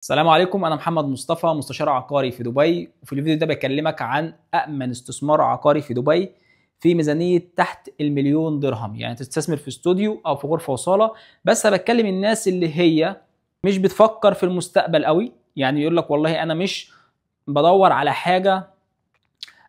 السلام عليكم، أنا محمد مصطفى مستشار عقاري في دبي. وفي الفيديو ده بكلمك عن أأمن استثمار عقاري في دبي في ميزانية تحت المليون درهم. يعني تستثمر في استوديو أو في غرفة وصالة. بس أنا بتكلم الناس اللي هي مش بتفكر في المستقبل قوي، يعني يقول لك والله أنا مش بدور على حاجة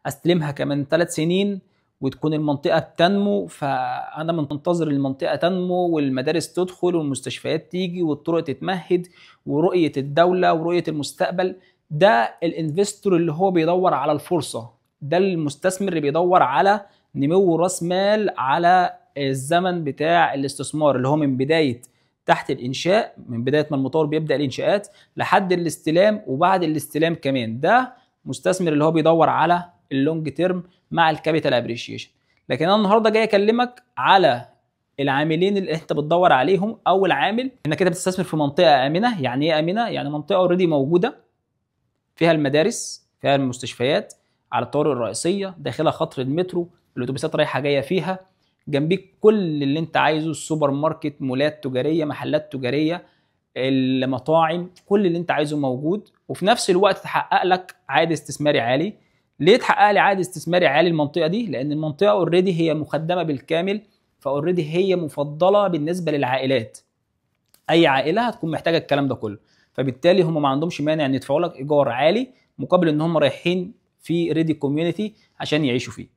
استلمها كمان 3 سنين وتكون المنطقة بتنمو، فأنا منتظر المنطقة تنمو والمدارس تدخل والمستشفيات تيجي والطرق تتمهد ورؤية الدولة ورؤية المستقبل. ده الانفستور اللي هو بيدور على الفرصة، ده المستثمر اللي بيدور على نمو راس مال على الزمن بتاع الاستثمار، اللي هو من بداية تحت الإنشاء، من بداية ما المطور بيبدأ الإنشاءات لحد الاستلام وبعد الاستلام كمان. ده مستثمر اللي هو بيدور على اللونج تيرم مع الكابيتال ابريشيشن. لكن انا النهارده جاي اكلمك على العاملين اللي انت بتدور عليهم. اول عامل انك انت بتستثمر في منطقه امنه. يعني ايه امنه؟ يعني منطقه اوريدي موجوده، فيها المدارس، فيها المستشفيات، على الطرق الرئيسيه، داخلها خط المترو، الاتوبيسات رايحه جايه فيها، جنبيك كل اللي انت عايزه، السوبر ماركت، مولات تجاريه، محلات تجاريه، المطاعم، كل اللي انت عايزه موجود. وفي نفس الوقت تحقق لك عائد استثماري عالي. ليه تحقق لي عائد استثماري عالي المنطقه دي؟ لان المنطقه اوريدي هي مخدمه بالكامل، فاوريدي هي مفضله بالنسبه للعائلات. اي عائله هتكون محتاجه الكلام ده كله، فبالتالي هم ما عندهمش مانع ان يدفعوا لك ايجار عالي مقابل ان هم رايحين في ريدي كوميونتي عشان يعيشوا فيه.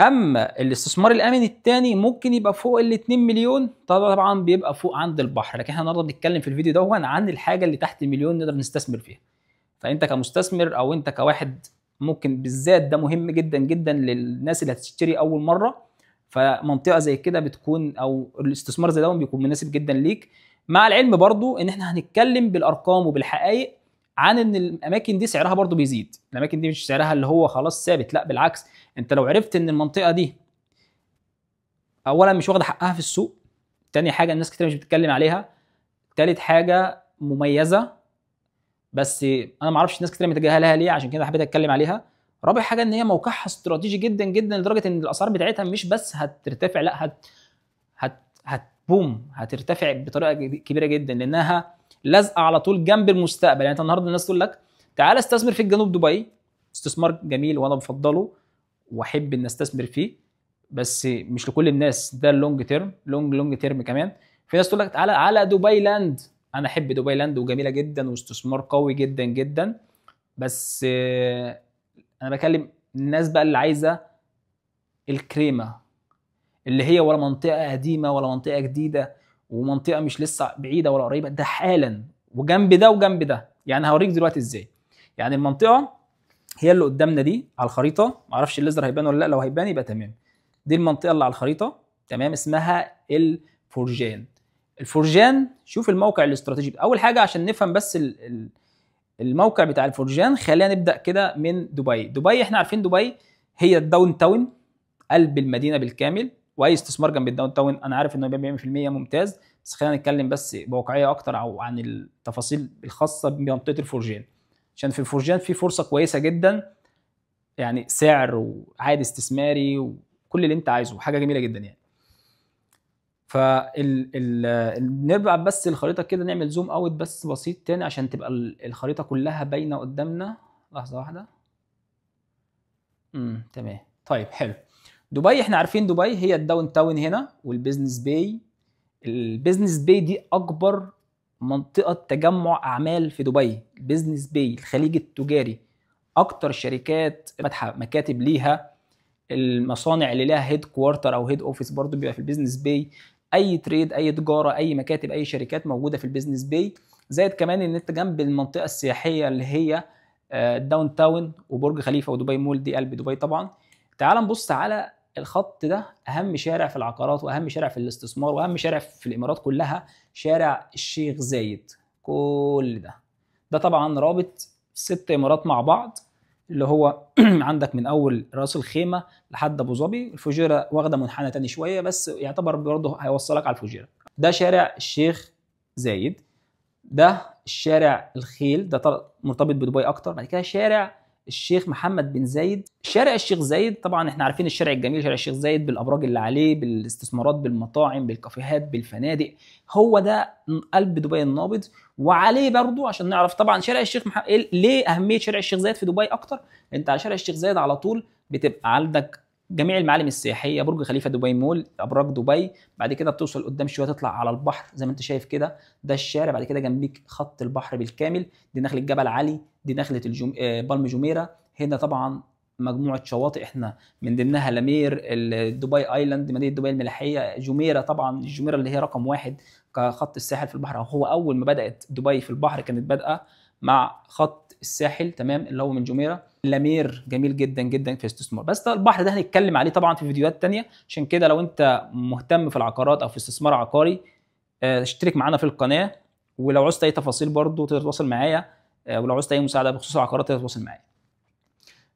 اما الاستثمار الامن الثاني ممكن يبقى فوق ال 2 مليون، طبعا بيبقى فوق عند البحر. لكن احنا النهارده بنتكلم في الفيديو ده عن الحاجه اللي تحت المليون نقدر نستثمر فيها. فانت كمستثمر او انت كواحد، ممكن بالذات ده مهم جدا جدا للناس اللي هتشتري اول مره، فمنطقه زي كده بتكون او الاستثمار زي ده بيكون مناسب جدا ليك. مع العلم برضو ان احنا هنتكلم بالارقام وبالحقائق عن ان الاماكن دي سعرها برضو بيزيد. الاماكن دي مش سعرها اللي هو خلاص ثابت، لا بالعكس. انت لو عرفت ان المنطقه دي اولا مش واخده حقها في السوق، تاني حاجه الناس كتير مش بتتكلم عليها، تالت حاجه مميزه بس انا ما اعرفش ناس كتير متجاهلها ليه، عشان كده حبيت اتكلم عليها. رابع حاجه ان هي موقعها استراتيجي جدا جدا لدرجه ان الاسعار بتاعتها مش بس هترتفع، لا هتبوم، هترتفع بطريقه كبيره جدا لانها لازقه على طول جنب المستقبل. يعني انت النهارده الناس تقول لك تعال استثمر في الجنوب دبي، استثمار جميل وانا بفضله واحب ان استثمر فيه، بس مش لكل الناس. ده اللونج تيرم، لونج تيرم كمان. في ناس تقول لك تعالى على دبي لاند، انا احب دبي لاند وجميله جدا واستثمار قوي جدا جدا، بس انا بكلم الناس بقى اللي عايزه الكريمه، اللي هي ولا منطقه قديمه ولا منطقه جديده ومنطقه مش لسه بعيده ولا قريبه، ده حالا وجنب ده وجنب ده. يعني هوريك دلوقتي ازاي. يعني المنطقه هي اللي قدامنا دي على الخريطه، معرفش الليزر هيبان ولا لا، لو هيبان يبقى تمام. دي المنطقه اللي على الخريطه، تمام، اسمها الفرجان. الفرجان، شوف الموقع الاستراتيجي. اول حاجه عشان نفهم بس الموقع بتاع الفرجان، خلينا نبدا كده من دبي. دبي احنا عارفين دبي هي الداون تاون، قلب المدينه بالكامل. واي استثمار جنب الداون تاون انا عارف انه يبقى 100% ممتاز، بس خلينا نتكلم بس بواقعيه اكتر او عن التفاصيل الخاصه بمنطقه الفرجان. عشان في الفرجان في فرصه كويسه جدا، يعني سعر وعائد استثماري وكل اللي انت عايزه، حاجه جميله جدا يعني. نرجع بس الخريطه كده، نعمل زوم اوت بس بسيط تاني عشان تبقى الخريطه كلها باينه قدامنا. لحظه واحده. تمام. طيب حلو. دبي احنا عارفين دبي هي الداون تاون هنا والبيزنس باي. البيزنس باي دي اكبر منطقه تجمع اعمال في دبي. البيزنس باي، الخليج التجاري، اكتر شركات فاتحه مكاتب ليها، المصانع اللي لها هيد كوارتر او هيد اوفيس برضو بيبقى في البيزنس باي. اي تريد، اي تجاره، اي مكاتب، اي شركات موجوده في البيزنس باي. زائد كمان ان انت جنب المنطقه السياحيه اللي هي الداون تاون وبرج خليفه ودبي مول، دي قلب دبي طبعا. تعال نبص على الخط ده، اهم شارع في العقارات واهم شارع في الاستثمار واهم شارع في الامارات كلها، شارع الشيخ زايد. كل ده طبعا رابط 6 امارات مع بعض، اللي هو عندك من اول راس الخيمه لحد ابو ظبي. الفجيره واخده منحنى تاني شويه بس يعتبر برضه هيوصلك على الفجيره. ده شارع الشيخ زايد، ده الشارع الخيل، ده مرتبط بدبي اكتر. بعد كده شارع الشيخ محمد بن زايد. شارع الشيخ زايد طبعا احنا عارفين الشارع الجميل شارع الشيخ زايد بالابراج اللي عليه، بالاستثمارات، بالمطاعم، بالكافيهات، بالفنادق، هو ده قلب دبي النابض. وعليه برضو عشان نعرف طبعا شارع الشيخ ليه اهميه شارع الشيخ زايد في دبي اكتر. انت على شارع الشيخ زايد على طول بتبقى عندك جميع المعالم السياحيه، برج خليفه دبي مول، ابراج دبي، بعد كده بتوصل قدام شويه تطلع على البحر زي ما انت شايف كده، ده الشارع، بعد كده جنبيك خط البحر بالكامل، دي نخله جبل علي، دي نخله بالم جميره. هنا طبعا مجموعه شواطئ احنا من ضمنها لامير، دبي ايلاند، مدينه دبي الملاحيه، جميره، طبعا الجميره اللي هي رقم واحد كخط الساحل في البحر. هو اول ما بدات دبي في البحر كانت بادئه مع خط الساحل، تمام، اللي هو من جميره. لامير جميل جدا جدا في استثمار، بس ده البحر ده هنتكلم عليه طبعا في فيديوهات تانية. عشان كده لو انت مهتم في العقارات او في استثمار عقاري اشترك معانا في القناه، ولو عوزت اي تفاصيل برضو تقدر تتواصل معايا، ولو عوزت اي مساعده بخصوص العقارات تقدر تتواصل معايا.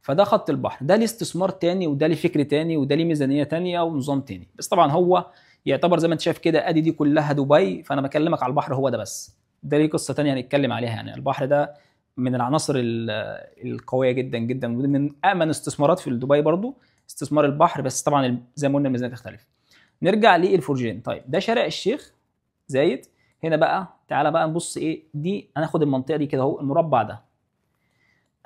فده خط البحر، ده ليه استثمار تاني، وده ليه فكر تاني، وده ليه ميزانيه تانيه ونظام تاني، بس طبعا هو يعتبر زي ما انت شايف كده ادي دي كلها دبي، فانا بكلمك على البحر هو ده بس. ده ليه قصه تانيه هنتكلم عليها. يعني البحر ده من العناصر القويه جدا جدا، ومن امن استثمارات في دبي برضو استثمار البحر، بس طبعا زي ما قلنا الميزانيه تختلف. نرجع للفرجين. طيب ده شارع الشيخ زايد. هنا بقى تعالى بقى نبص ايه دي، هناخد المنطقه دي كده اهو، المربع ده.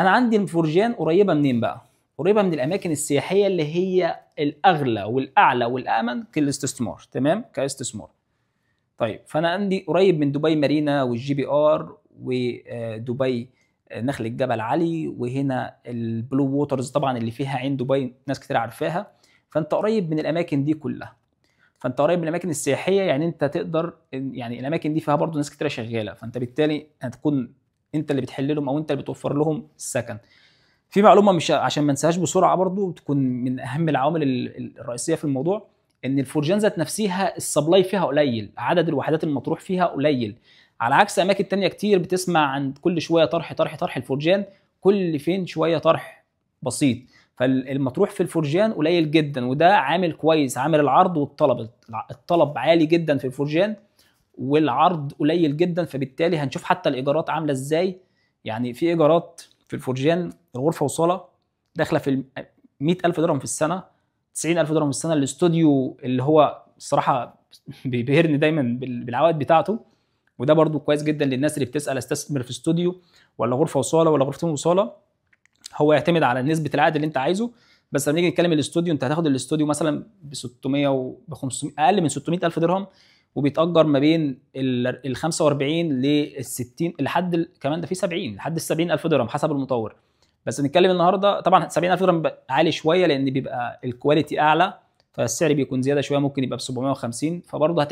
انا عندي الفرجان قريبه منين بقى؟ قريبه من الاماكن السياحيه اللي هي الاغلى والاعلى والامن كالاستثمار، تمام، كاستثمار. طيب فانا عندي قريب من دبي مارينا والجي بي ار ودبي نخلة جبل علي، وهنا البلو ووترز طبعا اللي فيها عين دبي ناس كتير عارفاها. فانت قريب من الاماكن دي كلها، فانت قريب من الاماكن السياحيه، يعني انت تقدر، يعني الاماكن دي فيها برضو ناس كتير شغاله، فانت بالتالي هتكون انت اللي بتحل لهم او انت اللي بتوفر لهم السكن. في معلومه مش عشان ما انساهاش بسرعه برضو، تكون من اهم العوامل الرئيسيه في الموضوع، ان الفرجان ذات نفسها السبلاي فيها قليل، عدد الوحدات المطروح فيها قليل، على عكس اماكن تانية كتير بتسمع عن كل شويه طرح طرح طرح الفرجان، كل فين شويه طرح بسيط. فالمطروح في الفرجان قليل جدا، وده عامل كويس، عامل العرض والطلب. الطلب عالي جدا في الفرجان والعرض قليل جدا، فبالتالي هنشوف حتى الايجارات عامله ازاي. يعني في ايجارات في الفرجان الغرفه وصاله داخله في 100,000 درهم في السنه، 90,000 درهم في السنه. الاستوديو اللي هو الصراحه بيبهرني دايما بالعوائد بتاعته، وده برضو كويس جدا للناس اللي بتسال استثمر في استوديو ولا غرفه وصاله ولا غرفتين وصاله. هو يعتمد على نسبه العائد اللي انت عايزه، بس لما نيجي نتكلم الاستوديو، انت هتاخد الاستوديو مثلا ب 600 وب 500، اقل من 600,000 درهم، وبيتاجر ما بين ال 45 لل 60 لحد كمان ده في 70 لحد ال 70,000 درهم حسب المطور. بس نتكلم النهارده طبعا 70,000 درهم عالي شويه، لان بيبقى الكواليتي اعلى، فالسعر بيكون زياده شويه، ممكن يبقى ب 750. فبرضه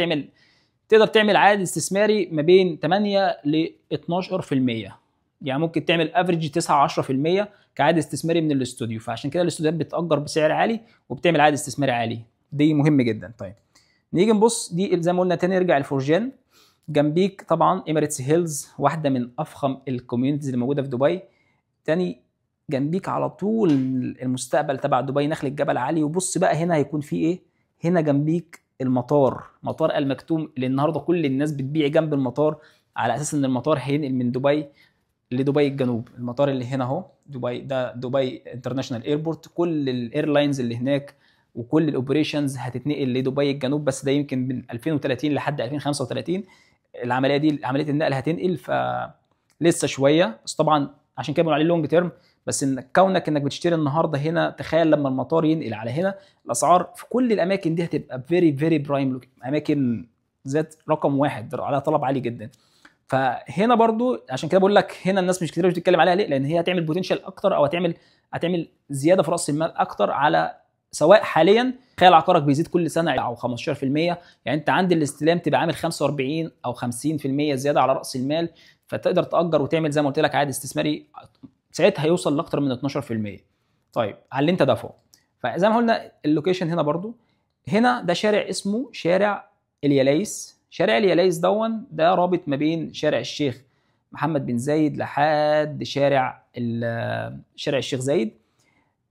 تقدر تعمل عائد استثماري ما بين 8 ل 12%، يعني ممكن تعمل افريج 9 10% كعائد استثماري من الاستوديو. فعشان كده الاستوديوهات بتأجر بسعر عالي وبتعمل عائد استثماري عالي، دي مهم جدا. طيب نيجي نبص دي زي ما قلنا تاني، نرجع الفرجان. جنبيك طبعا اميريتس هيلز، واحده من افخم الكوميونيتيز اللي موجوده في دبي. تاني جنبيك على طول المستقبل تبع دبي نخلة جبل علي. وبص بقى هنا هيكون في ايه، هنا جنبيك المطار، مطار المكتوم، اللي النهارده كل الناس بتبيع جنب المطار على اساس ان المطار هينقل من دبي لدبي الجنوب. المطار اللي هنا اهو دبي، ده دبي انترناشونال ايربورت، كل الايرلاينز اللي هناك وكل الاوبريشنز هتتنقل لدبي الجنوب، بس ده يمكن من 2030 لحد 2035 العمليه دي، عمليه النقل هتنقل، فلسه شويه. بس طبعا عشان كده بنقول عليه لونج تيرم. بس انك كونك انك بتشتري النهارده هنا، تخيل لما المطار ينقل على هنا، الاسعار في كل الاماكن دي هتبقى فيري برايم، اماكن ذات رقم واحد على طلب عالي جدا. فهنا برضو عشان كده بقول لك هنا الناس مش كتير بتتكلم عليها ليه، لان هي هتعمل بوتنشال اكتر، او هتعمل زياده في راس المال اكتر، على سواء حاليا تخيل عقارك بيزيد كل سنه او 15%، يعني انت عند الاستلام تبقى عامل 45 او 50% زياده على راس المال، فتقدر تاجر وتعمل زي ما قلت لك عائد استثماري ساعتها هيوصل لاكتر من 12%. طيب على اللي انت دافعه. فزي ما قلنا اللوكيشن هنا برضو، هنا ده شارع اسمه شارع اليلايس. شارع اليلايس ده رابط ما بين شارع الشيخ محمد بن زايد لحد شارع الشيخ زايد.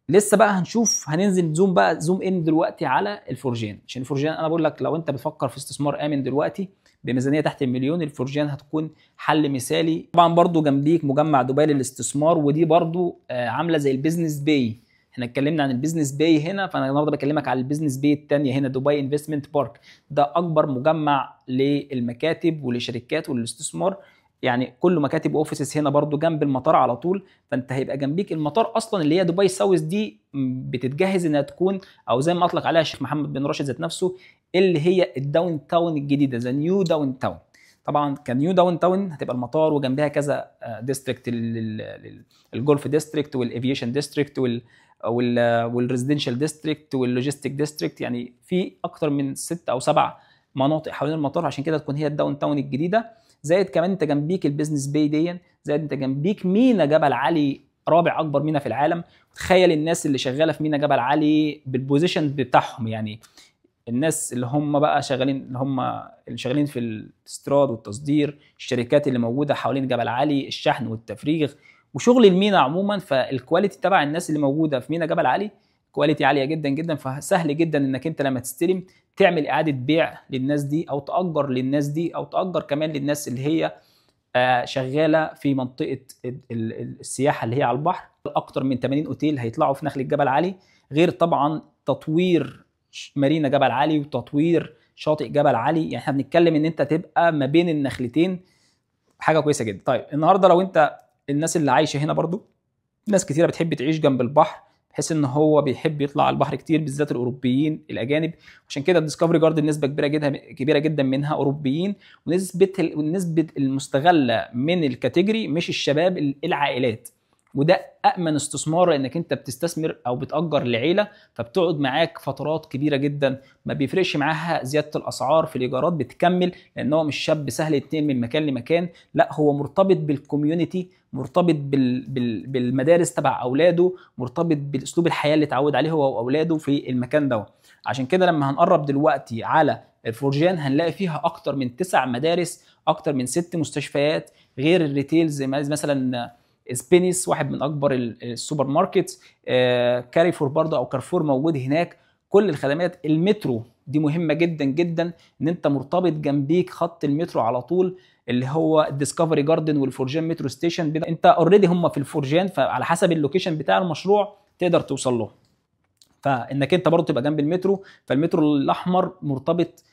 لسه بقى هنشوف، هننزل زوم ان دلوقتي على الفرجان، عشان الفرجان انا بقول لك لو انت بتفكر في استثمار امن دلوقتي بميزانيه تحت المليون، الفرجان هتكون حل مثالي. طبعا برضو جنبيك مجمع دبي للاستثمار، ودي برضو عامله زي البيزنس باي. احنا اتكلمنا عن البيزنس باي هنا، فانا النهارده بكلمك على البيزنس باي الثانيه هنا، دبي انفستمنت بارك. ده اكبر مجمع للمكاتب ولشركات والاستثمار، يعني كله مكاتب واوفيسز هنا برضو جنب المطار على طول. فانت هيبقى جنبيك المطار اصلا، اللي هي دبي ساوث دي بتتجهز انها تكون، او زي ما اطلق عليها الشيخ محمد بن راشد ذات نفسه، اللي هي الداون تاون الجديده، ذا نيو داون تاون. طبعا كنيو داون تاون هتبقى المطار وجنبها كذا ديستريكت، الجولف ديستريكت والافيشن ديستريكت والريزيدنشال ديستريكت واللوجيستيك ديستريكت، يعني في اكتر من 6 أو 7 مناطق حوالين المطار، عشان كده تكون هي الداون تاون الجديده. زائد كمان انت جنبيك البيزنس باي دي، زائد انت جنبيك مينا جبل علي، رابع اكبر مينا في العالم. تخيل الناس اللي شغاله في مينا جبل علي بالبوزيشن بتاعهم، يعني الناس اللي هم بقى شغالين، اللي شغالين في الاستيراد والتصدير، الشركات اللي موجوده حوالين جبل علي، الشحن والتفريغ وشغل المينا عموما. فالكواليتي تبع الناس اللي موجوده في مينا جبل علي كواليتي عاليه جدا جدا. فسهل جدا انك انت لما تستلم تعمل اعاده بيع للناس دي، او تاجر للناس دي، او تاجر كمان للناس اللي هي شغاله في منطقه السياحه اللي هي على البحر. اكتر من 80 اوتيل هيطلعوا في نخله جبل علي، غير طبعا تطوير مارينا جبل علي وتطوير شاطئ جبل علي. يعني احنا بنتكلم ان انت تبقى ما بين النخلتين، حاجه كويسه جدا. طيب النهارده لو انت الناس اللي عايشه هنا برضو، ناس كتيره بتحب تعيش جنب البحر، بحيث ان هو بيحب يطلع على البحر كتير، بالذات الاوروبيين الاجانب. عشان كده الديسكفري جاردن نسبه كبيره جدا منها اوروبيين، ونسبه المستغله من الكاتيجوري مش الشباب، العائلات. وده امن استثمار، لانك انت بتستثمر او بتاجر لعيله، فبتقعد معاك فترات كبيره جدا، ما بيفرقش معاها زياده الاسعار في الايجارات، بتكمل، لان هو مش شاب سهل يتنقل من مكان لمكان، لا هو مرتبط بالكوميونتي، مرتبط بالمدارس تبع اولاده، مرتبط بالاسلوب الحياه اللي اتعود عليه هو واولاده في المكان ده. عشان كده لما هنقرب دلوقتي على الفرجان هنلاقي فيها اكتر من 9 مدارس، اكتر من 6 مستشفيات، غير الريتيلز مثلا سبينيس واحد من اكبر السوبر ماركت، كاريفور برضه او كارفور موجود هناك. كل الخدمات، المترو دي مهمه جدا جدا، ان انت مرتبط جنبيك خط المترو على طول، اللي هو الديسكفري جاردن والفرجان مترو ستيشن. انت اوريدي هم في الفرجان، فعلى حسب اللوكيشن بتاع المشروع تقدر توصل له. فانك انت برضه تبقى جنب المترو، فالمترو الاحمر مرتبط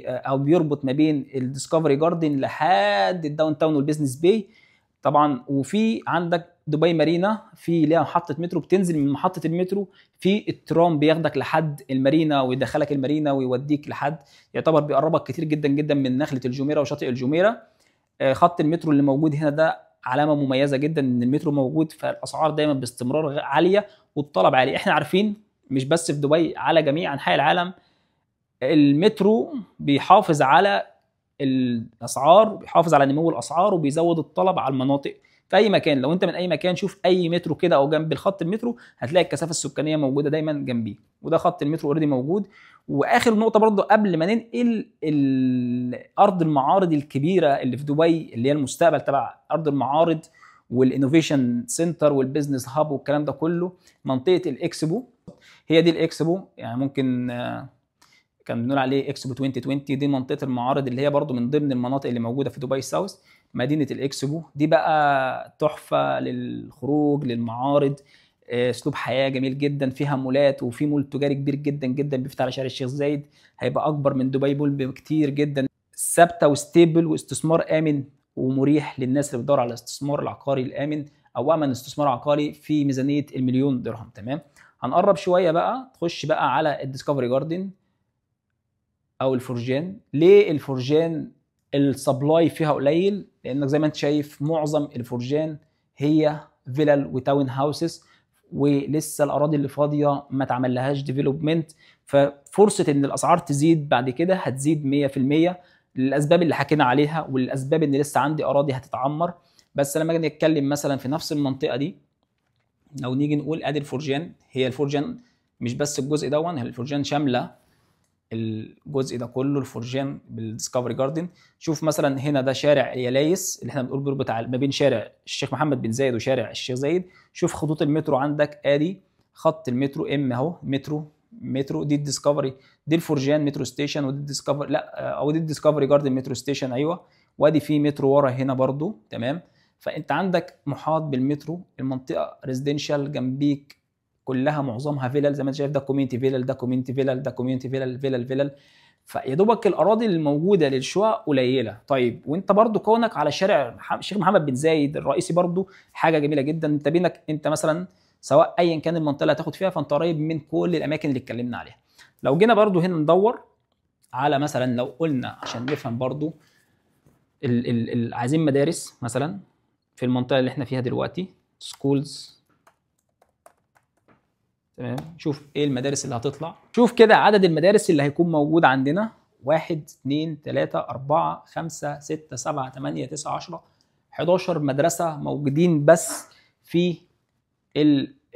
او بيربط ما بين الديسكفري جاردن لحد الداون تاون والبيزنس باي طبعا. وفي عندك دبي مارينا، في ليها محطه مترو، بتنزل من محطه المترو في الترام بياخدك لحد المارينا ويدخلك المارينا ويوديك لحد، يعتبر بيقربك كتير جدا جدا من نخله الجميره وشاطئ الجميره. خط المترو اللي موجود هنا ده علامه مميزه جدا ان المترو موجود، فالاسعار دايما باستمرار عاليه والطلب عالي. احنا عارفين مش بس في دبي، على جميع انحاء العالم المترو بيحافظ على الاسعار، بيحافظ على نمو الاسعار، وبيزود الطلب على المناطق في اي مكان. لو انت من اي مكان شوف اي مترو كده او جنب الخط المترو، هتلاقي الكثافه السكانيه موجوده دايما جنبيه، وده خط المترو اوريدي موجود. واخر نقطه برضو قبل ما ننقل، ارض المعارض الكبيره اللي في دبي، اللي هي المستقبل تبع ارض المعارض والانوفيشن سنتر والبيزنس هاب والكلام ده كله، منطقه الاكسبو. هي دي الاكسبو، يعني ممكن كان بنقول عليه اكسبو 2020. دي منطقه المعارض اللي هي برضو من ضمن المناطق اللي موجوده في دبي ساوث. مدينه الاكسبو دي بقى تحفه للخروج، للمعارض، اسلوب حياه جميل جدا، فيها مولات، وفي مول تجاري كبير جدا جدا بيفتح على شارع الشيخ زايد، هيبقى اكبر من دبي مول بكتير جدا. ثابته وستيبل، واستثمار امن ومريح للناس اللي بتدور على الاستثمار العقاري الامن، او امن استثمار عقاري في ميزانيه المليون درهم. تمام. هنقرب شويه بقى، تخش بقى على الديسكفري جاردن او الفرجان. ليه الفرجان السبلاي فيها قليل؟ لانك زي ما انت شايف معظم الفرجان هي فيلل وتاون هاوسز، ولسه الاراضي اللي فاضيه ما اتعملهاش ديفلوبمنت، ففرصه ان الاسعار تزيد بعد كده هتزيد 100% للاسباب اللي حكينا عليها، والاسباب ان لسه عندي اراضي هتتعمر. بس لما نيجي نتكلم مثلا في نفس المنطقه دي، لو نيجي نقول ادي الفرجان، هي الفرجان مش بس الجزء ده، هي الفرجان شامله الجزء ده كله، الفرجان بالديسكفري جاردن. شوف مثلا هنا ده شارع يلايس اللي احنا بنقول بيربط ما بين شارع الشيخ محمد بن زايد وشارع الشيخ زايد. شوف خطوط المترو عندك، ادي خط المترو ام اهو، مترو مترو، دي الديسكفري، دي الفرجان مترو ستيشن، ودي الديسكفري لا او دي الديسكفري جاردن مترو ستيشن، ايوه. وادي في مترو ورا هنا برضو، تمام. فانت عندك محاط بالمترو، المنطقه ريزيدنشال جنبيك كلها معظمها فيلل زي ما انت شايف، ده كوميونتي فيلل، ده كوميونتي فيلل، ده كوميونتي فيلل، فيلل. فيا دوبك الاراضي الموجوده للشقق قليله. طيب وانت برضو كونك على شارع الشيخ محمد بن زايد الرئيسي برضو حاجه جميله جدا. انت بينك انت مثلا سواء ايا كان المنطقه اللي هتاخد فيها، فانت قريب من كل الاماكن اللي اتكلمنا عليها. لو جينا برضو هنا ندور على مثلا، لو قلنا عشان نفهم برضو عايزين مدارس مثلا في المنطقه اللي احنا فيها دلوقتي، سكولز، تمام. شوف ايه المدارس اللي هتطلع. شوف كده عدد المدارس اللي هيكون موجود عندنا: 1 2 3 4 5 6 7 8 9 10 11 مدرسه موجودين بس في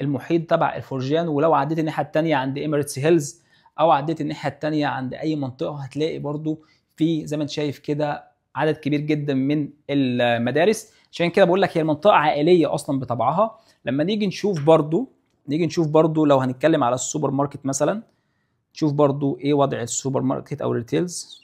المحيط تبع الفرجان. ولو عديت الناحيه الثانيه عند اميريتس هيلز، او عديت الناحيه الثانيه عند اي منطقه، هتلاقي برضو في زي ما انت شايف كده عدد كبير جدا من المدارس. عشان كده بقول لك هي المنطقه عائليه اصلا بطبعها. لما نيجي نشوف برضو لو هنتكلم على السوبر ماركت مثلا، شوف برضو ايه وضع السوبر ماركت او الريتيلز.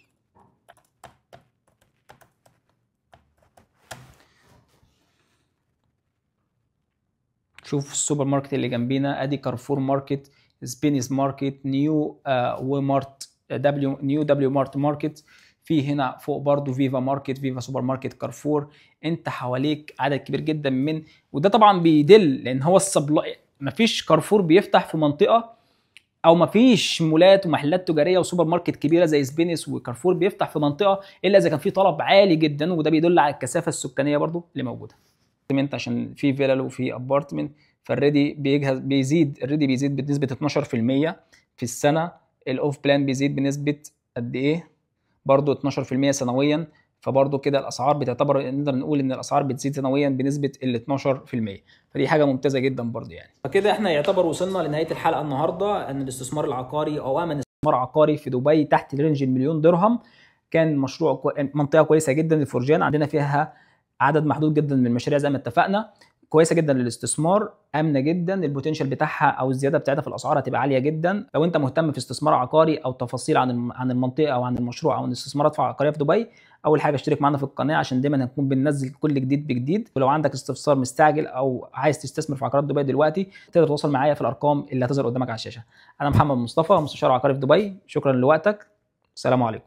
شوف السوبر ماركت اللي جنبينا، ادي كارفور ماركت، سبينيس ماركت، نيو ومارت، نيو دبليو مارت ماركت. في هنا فوق برضو فيفا ماركت، فيفا سوبر ماركت، كارفور. انت حواليك عدد كبير جدا من، وده طبعا بيدل لان هو السبلاي، مفيش كارفور بيفتح في منطقه، او مفيش مولات ومحلات تجاريه وسوبر ماركت كبيره زي سبينس وكارفور بيفتح في منطقه الا اذا كان في طلب عالي جدا، وده بيدل على الكثافه السكانيه برضو اللي موجوده. عشان في فيلل وفي ابارتمنت، فالريدي بيزيد بنسبه 12% في السنه. الاوف بلان بيزيد بنسبه قد ايه؟ برضو 12% سنويا. فبرضو كده الاسعار بتعتبر، نقدر نقول ان الاسعار بتزيد سنويا بنسبه ال 12%. فدي حاجه ممتازه جدا برضو يعني. فكده احنا يعتبر وصلنا لنهايه الحلقه النهارده، ان الاستثمار العقاري او امن استثمار عقاري في دبي تحت رينج المليون درهم كان مشروع منطقه كويسه جدا للفرجان. عندنا فيها عدد محدود جدا من المشاريع زي ما اتفقنا، كويسه جدا للاستثمار، امنه جدا، البوتنشال بتاعها او الزياده بتاعتها في الاسعار هتبقى عاليه جدا. لو انت مهتم في استثمار عقاري او تفاصيل عن المنطقه او عن المشروع او الاستثمارات في عقاريه في دبي، اول حاجه اشترك معنا في القناه عشان دايما هنكون بننزل كل جديد بجديد. ولو عندك استفسار مستعجل او عايز تستثمر في عقارات دبي دلوقتي، تقدر تتواصل معايا في الارقام اللي هتظهر قدامك على الشاشه. انا محمد مصطفى، مستشار عقاري في دبي. شكرا لوقتك، السلام عليكم.